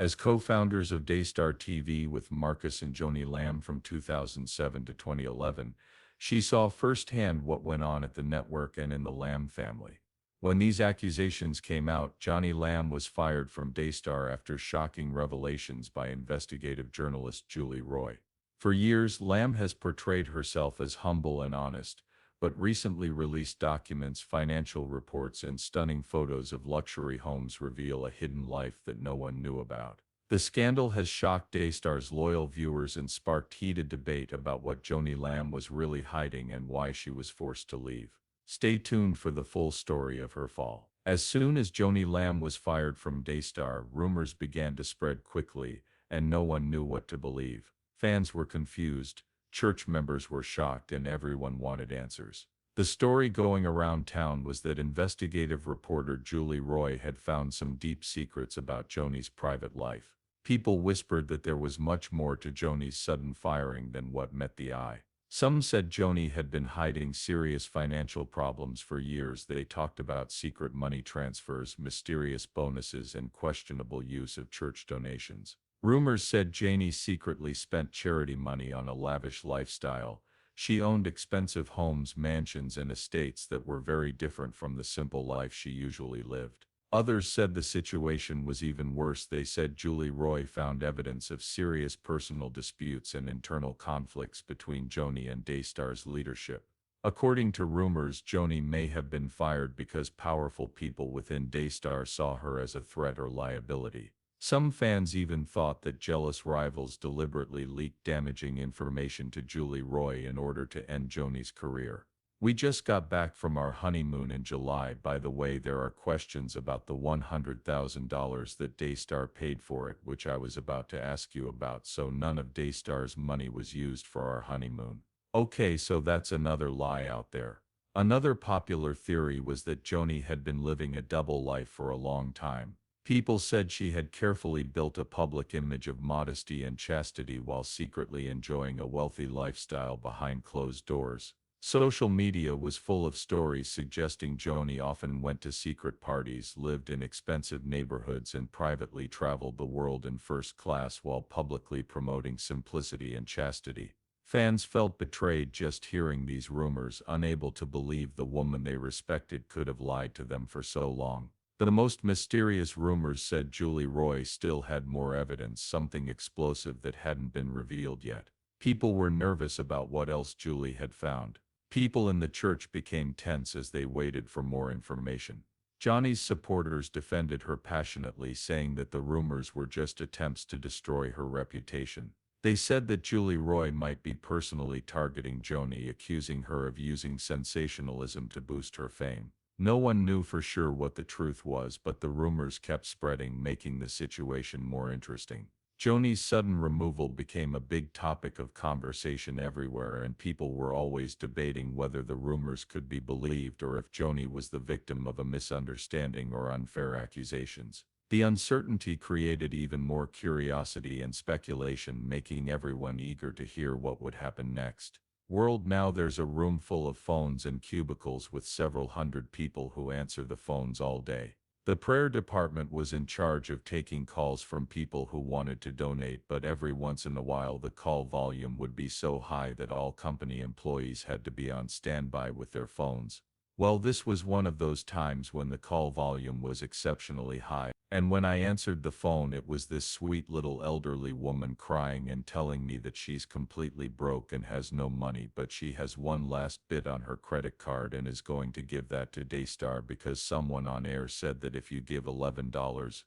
As co-founders of Daystar TV with Marcus and Joni Lamb from 2007 to 2011, she saw firsthand what went on at the network and in the Lamb family. When these accusations came out, Joni Lamb was fired from Daystar after shocking revelations by investigative journalist Julie Roy. For years, Lamb has portrayed herself as humble and honest, but recently released documents, financial reports, and stunning photos of luxury homes reveal a hidden life that no one knew about. The scandal has shocked Daystar's loyal viewers and sparked heated debate about what Joni Lamb was really hiding and why she was forced to leave. Stay tuned for the full story of her fall. As soon as Joni Lamb was fired from Daystar, rumors began to spread quickly, and no one knew what to believe. Fans were confused, church members were shocked, and everyone wanted answers. The story going around town was that investigative reporter Julie Roy had found some deep secrets about Joni's private life. People whispered that there was much more to Joni's sudden firing than what met the eye. Some said Joni had been hiding serious financial problems for years. They talked about secret money transfers, mysterious bonuses, and questionable use of church donations. Rumors said Joni secretly spent charity money on a lavish lifestyle. She owned expensive homes, mansions, and estates that were very different from the simple life she usually lived. Others said the situation was even worse. They said Julie Roy found evidence of serious personal disputes and internal conflicts between Joni and Daystar's leadership. According to rumors, Joni may have been fired because powerful people within Daystar saw her as a threat or liability. Some fans even thought that jealous rivals deliberately leaked damaging information to Julie Roy in order to end Joni's career. We just got back from our honeymoon in July. By the way, there are questions about the $100,000 that Daystar paid for it, which I was about to ask you about. So none of Daystar's money was used for our honeymoon. Okay, so that's another lie out there. Another popular theory was that Joni had been living a double life for a long time. People said she had carefully built a public image of modesty and chastity while secretly enjoying a wealthy lifestyle behind closed doors. Social media was full of stories suggesting Joni often went to secret parties, lived in expensive neighborhoods, and privately traveled the world in first class while publicly promoting simplicity and chastity. Fans felt betrayed just hearing these rumors, unable to believe the woman they respected could have lied to them for so long. The most mysterious rumors said Julie Roy still had more evidence, something explosive that hadn't been revealed yet. People were nervous about what else Julie had found. People in the church became tense as they waited for more information. Joni's supporters defended her passionately, saying that the rumors were just attempts to destroy her reputation. They said that Julie Roy might be personally targeting Joni, accusing her of using sensationalism to boost her fame. No one knew for sure what the truth was, but the rumors kept spreading, making the situation more interesting. Joni's sudden removal became a big topic of conversation everywhere, and people were always debating whether the rumors could be believed or if Joni was the victim of a misunderstanding or unfair accusations. The uncertainty created even more curiosity and speculation, making everyone eager to hear what would happen next. Now there's a room full of phones and cubicles with several hundred people who answer the phones all day. The prayer department was in charge of taking calls from people who wanted to donate, but every once in a while the call volume would be so high that all company employees had to be on standby with their phones. Well, this was one of those times when the call volume was exceptionally high, and when I answered the phone, it was this sweet little elderly woman crying and telling me that she's completely broke and has no money, but she has one last bit on her credit card and is going to give that to Daystar because someone on air said that if you give $11,000,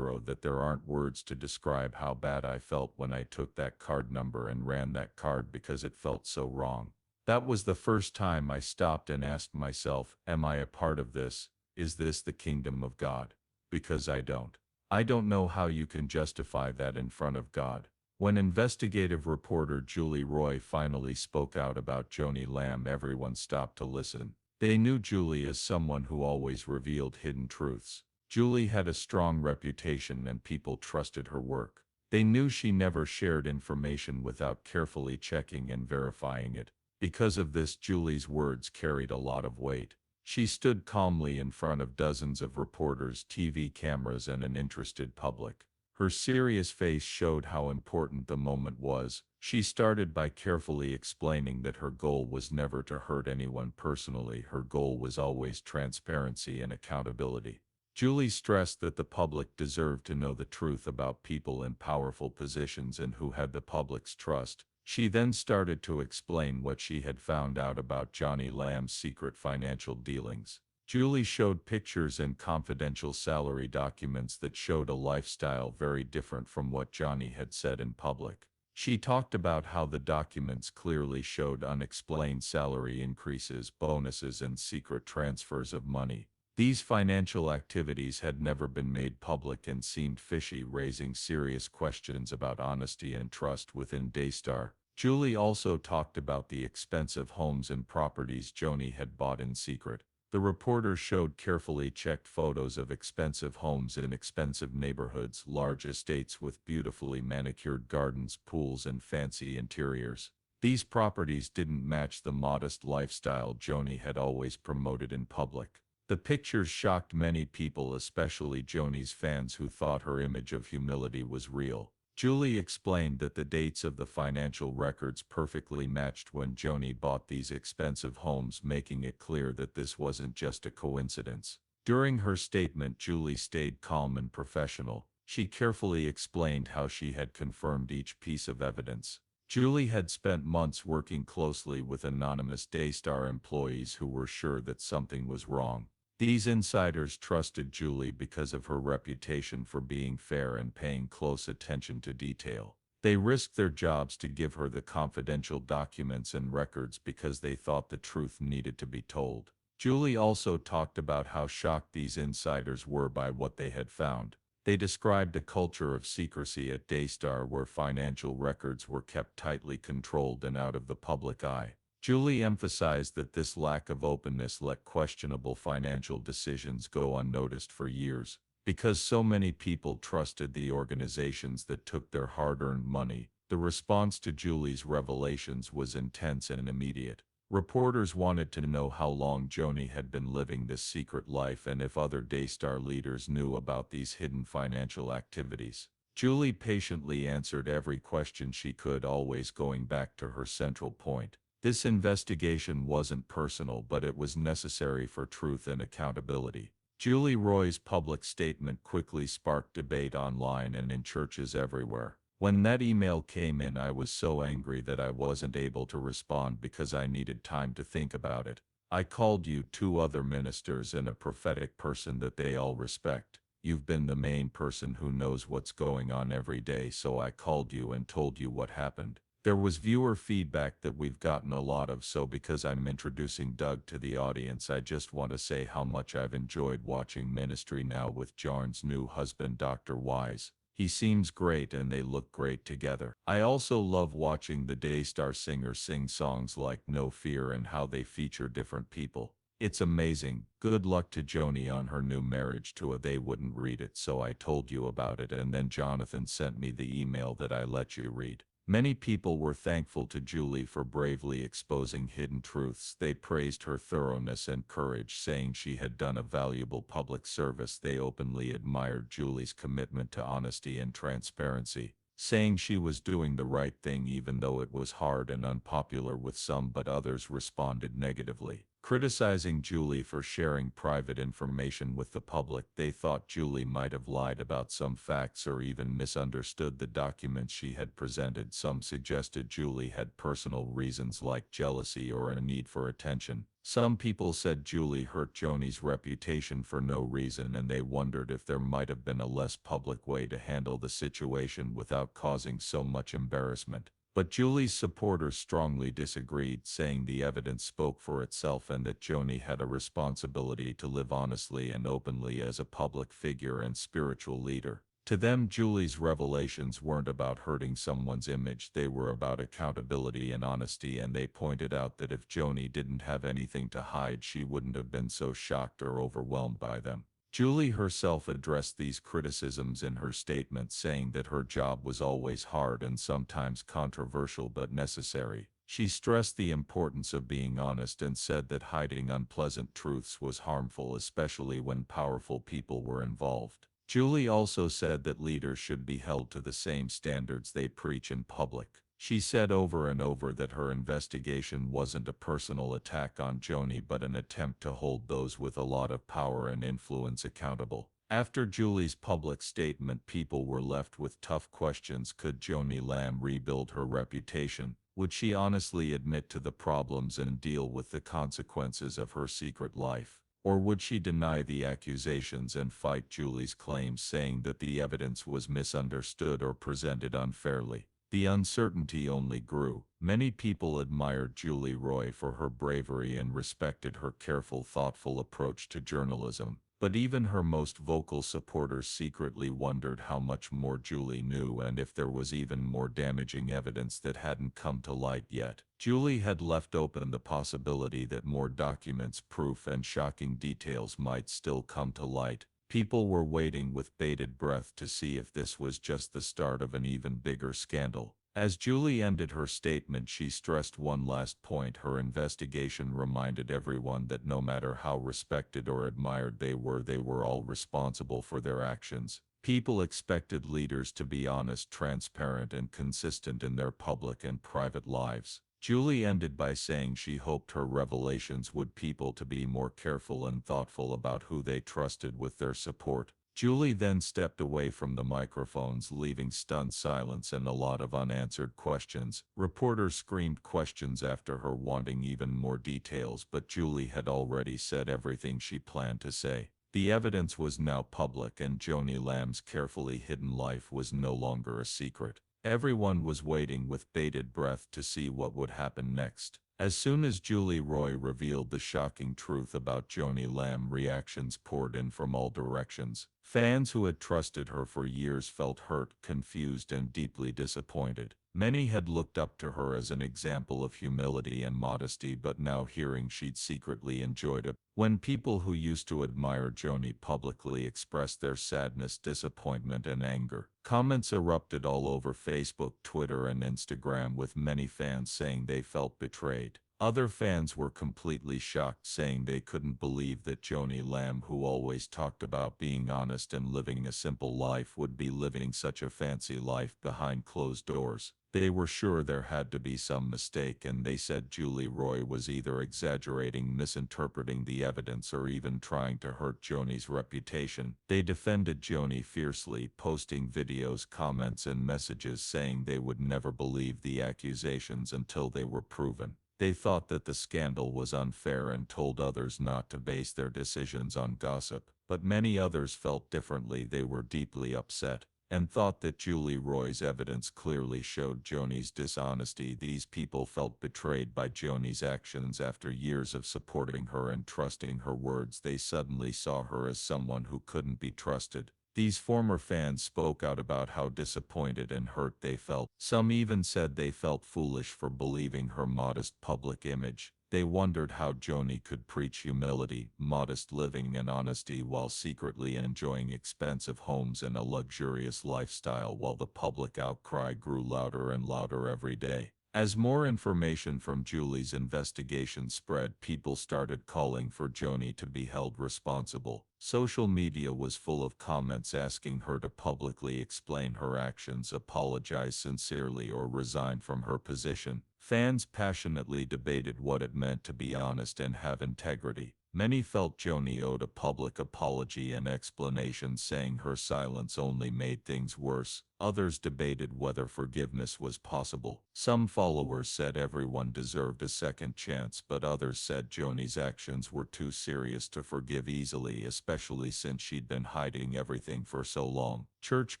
that there aren't words to describe how bad I felt when I took that card number and ran that card because it felt so wrong. That was the first time I stopped and asked myself, am I a part of this? Is this the kingdom of God? Because I don't know how you can justify that in front of God. When investigative reporter Julie Roy finally spoke out about Joni Lamb, everyone stopped to listen. They knew Julie as someone who always revealed hidden truths. Julie had a strong reputation and people trusted her work. They knew she never shared information without carefully checking and verifying it. Because of this, Julie's words carried a lot of weight. She stood calmly in front of dozens of reporters, TV cameras, and an interested public. Her serious face showed how important the moment was. She started by carefully explaining that her goal was never to hurt anyone personally. Her goal was always transparency and accountability. Julie stressed that the public deserved to know the truth about people in powerful positions and who had the public's trust. She then started to explain what she had found out about Joni Lamb's secret financial dealings. Julie showed pictures and confidential salary documents that showed a lifestyle very different from what Joni had said in public. She talked about how the documents clearly showed unexplained salary increases, bonuses, and secret transfers of money. These financial activities had never been made public and seemed fishy, raising serious questions about honesty and trust within Daystar. Julie also talked about the expensive homes and properties Joni had bought in secret. The reporter showed carefully checked photos of expensive homes in expensive neighborhoods, large estates with beautifully manicured gardens, pools, and fancy interiors. These properties didn't match the modest lifestyle Joni had always promoted in public. The pictures shocked many people, especially Joni's fans who thought her image of humility was real. Julie explained that the dates of the financial records perfectly matched when Joni bought these expensive homes, making it clear that this wasn't just a coincidence. During her statement, Julie stayed calm and professional. She carefully explained how she had confirmed each piece of evidence. Julie had spent months working closely with anonymous Daystar employees who were sure that something was wrong. These insiders trusted Julie because of her reputation for being fair and paying close attention to detail. They risked their jobs to give her the confidential documents and records because they thought the truth needed to be told. Julie also talked about how shocked these insiders were by what they had found. They described a culture of secrecy at Daystar where financial records were kept tightly controlled and out of the public eye. Julie emphasized that this lack of openness let questionable financial decisions go unnoticed for years. Because so many people trusted the organizations that took their hard-earned money, the response to Julie's revelations was intense and immediate. Reporters wanted to know how long Joni had been living this secret life and if other Daystar leaders knew about these hidden financial activities. Julie patiently answered every question she could, always going back to her central point. This investigation wasn't personal, but it was necessary for truth and accountability. Julie Roy's public statement quickly sparked debate online and in churches everywhere. When that email came in, I was so angry that I wasn't able to respond because I needed time to think about it. I called you, two other ministers, and a prophetic person that they all respect. You've been the main person who knows what's going on every day, so I called you and told you what happened. There was viewer feedback that we've gotten a lot of, so because I'm introducing Doug to the audience, I just want to say how much I've enjoyed watching ministry now with John's new husband, Dr. Wise. He seems great and they look great together. I also love watching the Daystar singers sing songs like No Fear and how they feature different people. It's amazing. Good luck to Joni on her new marriage to a. They wouldn't read it, so I told you about it, and then Jonathan sent me the email that I let you read. Many people were thankful to Julie for bravely exposing hidden truths. They praised her thoroughness and courage, saying she had done a valuable public service. They openly admired Julie's commitment to honesty and transparency, saying she was doing the right thing even though it was hard and unpopular with some, but others responded negatively, criticizing Julie for sharing private information with the public. They thought Julie might have lied about some facts or even misunderstood the documents she had presented. Some suggested Julie had personal reasons like jealousy or a need for attention. Some people said Julie hurt Joni's reputation for no reason, and they wondered if there might have been a less public way to handle the situation without causing so much embarrassment. But Julie's supporters strongly disagreed, saying the evidence spoke for itself and that Joni had a responsibility to live honestly and openly as a public figure and spiritual leader. To them, Julie's revelations weren't about hurting someone's image, they were about accountability and honesty, and they pointed out that if Joni didn't have anything to hide, she wouldn't have been so shocked or overwhelmed by them. Julie herself addressed these criticisms in her statement, saying that her job was always hard and sometimes controversial but necessary. She stressed the importance of being honest and said that hiding unpleasant truths was harmful, especially when powerful people were involved. Joni also said that leaders should be held to the same standards they preach in public. She said over and over that her investigation wasn't a personal attack on Joni but an attempt to hold those with a lot of power and influence accountable. After Julie's public statement, people were left with tough questions. Could Joni Lamb rebuild her reputation? Would she honestly admit to the problems and deal with the consequences of her secret life? Or would she deny the accusations and fight Julie's claims, saying that the evidence was misunderstood or presented unfairly? The uncertainty only grew. Many people admired Julie Roy for her bravery and respected her careful, thoughtful approach to journalism. But even her most vocal supporters secretly wondered how much more Julie knew and if there was even more damaging evidence that hadn't come to light yet. Julie had left open the possibility that more documents, proof, and shocking details might still come to light. People were waiting with bated breath to see if this was just the start of an even bigger scandal. As Julie ended her statement, she stressed one last point. Her investigation reminded everyone that no matter how respected or admired they were all responsible for their actions. People expected leaders to be honest, transparent, and consistent in their public and private lives. Julie ended by saying she hoped her revelations would people to be more careful and thoughtful about who they trusted with their support. Julie then stepped away from the microphones, leaving stunned silence and a lot of unanswered questions. Reporters screamed questions after her, wanting even more details, but Julie had already said everything she planned to say. The evidence was now public, and Joni Lamb's carefully hidden life was no longer a secret. Everyone was waiting with bated breath to see what would happen next. As soon as Julie Roy revealed the shocking truth about Joni Lamb, reactions poured in from all directions. Fans who had trusted her for years felt hurt, confused, and deeply disappointed. Many had looked up to her as an example of humility and modesty, but now hearing she'd secretly enjoyed it. When people who used to admire Joni publicly expressed their sadness, disappointment, and anger, comments erupted all over Facebook, Twitter, and Instagram, with many fans saying they felt betrayed. Other fans were completely shocked, saying they couldn't believe that Joni Lamb, who always talked about being honest and living a simple life, would be living such a fancy life behind closed doors. They were sure there had to be some mistake, and they said Julie Roy was either exaggerating, misinterpreting the evidence, or even trying to hurt Joni's reputation. They defended Joni fiercely, posting videos, comments, and messages saying they would never believe the accusations until they were proven. They thought that the scandal was unfair and told others not to base their decisions on gossip. But many others felt differently. They were deeply upset and thought that Julie Roy's evidence clearly showed Joni's dishonesty. These people felt betrayed by Joni's actions. After years of supporting her and trusting her words, they suddenly saw her as someone who couldn't be trusted. These former fans spoke out about how disappointed and hurt they felt. Some even said they felt foolish for believing her modest public image. They wondered how Joni could preach humility, modest living, and honesty while secretly enjoying expensive homes and a luxurious lifestyle, while the public outcry grew louder and louder every day. As more information from Julie's investigation spread, people started calling for Joni to be held responsible. Social media was full of comments asking her to publicly explain her actions, apologize sincerely, or resign from her position. Fans passionately debated what it meant to be honest and have integrity. Many felt Joni owed a public apology and explanation, saying her silence only made things worse. Others debated whether forgiveness was possible. Some followers said everyone deserved a second chance, but others said Joni's actions were too serious to forgive easily, especially since she'd been hiding everything for so long. Church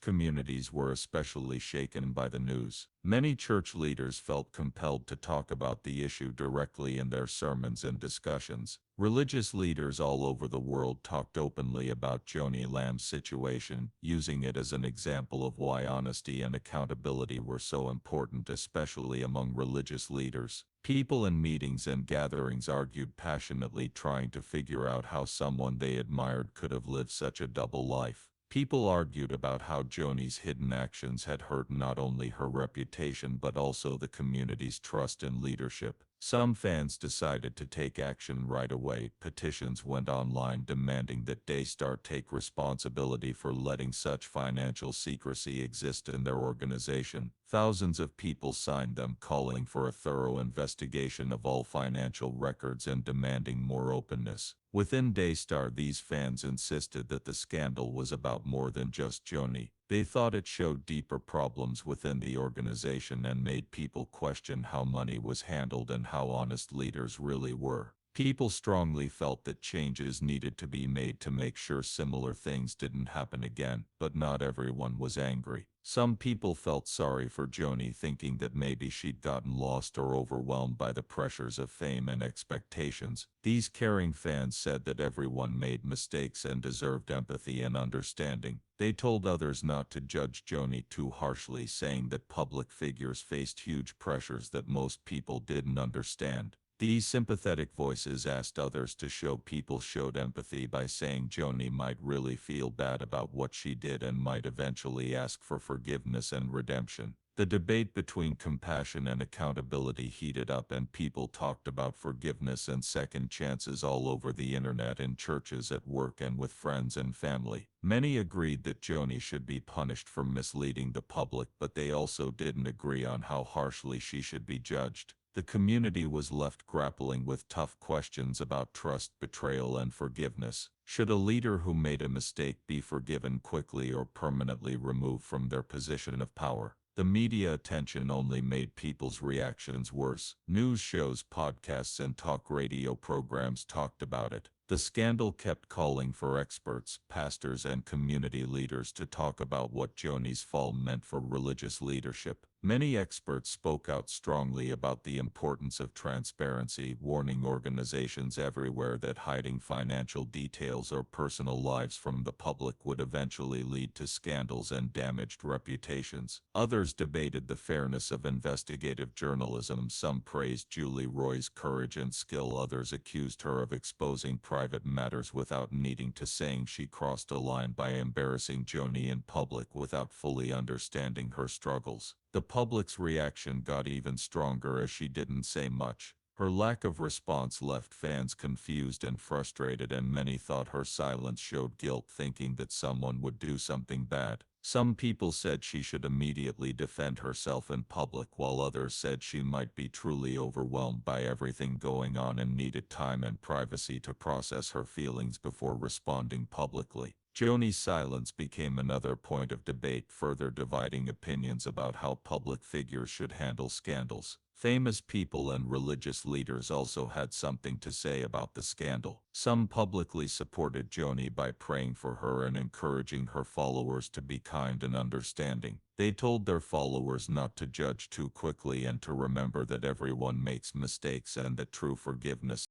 communities were especially shaken by the news. Many church leaders felt compelled to talk about the issue directly in their sermons and discussions. Religious leaders all over the world talked openly about Joni Lamb's situation, using it as an example of why honesty and accountability were so important, especially among religious leaders. People in meetings and gatherings argued passionately, trying to figure out how someone they admired could have lived such a double life. People argued about how Joni's hidden actions had hurt not only her reputation but also the community's trust in leadership. Some fans decided to take action right away. Petitions went online demanding that Daystar take responsibility for letting such financial secrecy exist in their organization. Thousands of people signed them, calling for a thorough investigation of all financial records and demanding more openness. Within Daystar, these fans insisted that the scandal was about more than just Joni. They thought it showed deeper problems within the organization and made people question how money was handled and how honest leaders really were. People strongly felt that changes needed to be made to make sure similar things didn't happen again, but not everyone was angry. Some people felt sorry for Joni, thinking that maybe she'd gotten lost or overwhelmed by the pressures of fame and expectations. These caring fans said that everyone made mistakes and deserved empathy and understanding. They told others not to judge Joni too harshly, saying that public figures faced huge pressures that most people didn't understand. These sympathetic voices asked others to show people showed empathy by saying Joni might really feel bad about what she did and might eventually ask for forgiveness and redemption. The debate between compassion and accountability heated up, and people talked about forgiveness and second chances all over the internet, in churches, at work, and with friends and family. Many agreed that Joni should be punished for misleading the public, but they also didn't agree on how harshly she should be judged. The community was left grappling with tough questions about trust, betrayal, and forgiveness. Should a leader who made a mistake be forgiven quickly or permanently removed from their position of power? The media attention only made people's reactions worse. News shows, podcasts, and talk radio programs talked about it. The scandal kept calling for experts, pastors, and community leaders to talk about what Joni's fall meant for religious leadership. Many experts spoke out strongly about the importance of transparency, warning organizations everywhere that hiding financial details or personal lives from the public would eventually lead to scandals and damaged reputations. Others debated the fairness of investigative journalism. Some praised Julie Roy's courage and skill. Others accused her of exposing private matters without needing to, saying she crossed a line by embarrassing Joni in public without fully understanding her struggles. The public's reaction got even stronger as she didn't say much. Her lack of response left fans confused and frustrated, and many thought her silence showed guilt, thinking that someone would do something bad. Some people said she should immediately defend herself in public, while others said she might be truly overwhelmed by everything going on and needed time and privacy to process her feelings before responding publicly. Joni's silence became another point of debate, further dividing opinions about how public figures should handle scandals. Famous people and religious leaders also had something to say about the scandal. Some publicly supported Joni by praying for her and encouraging her followers to be kind and understanding. They told their followers not to judge too quickly and to remember that everyone makes mistakes and that true forgiveness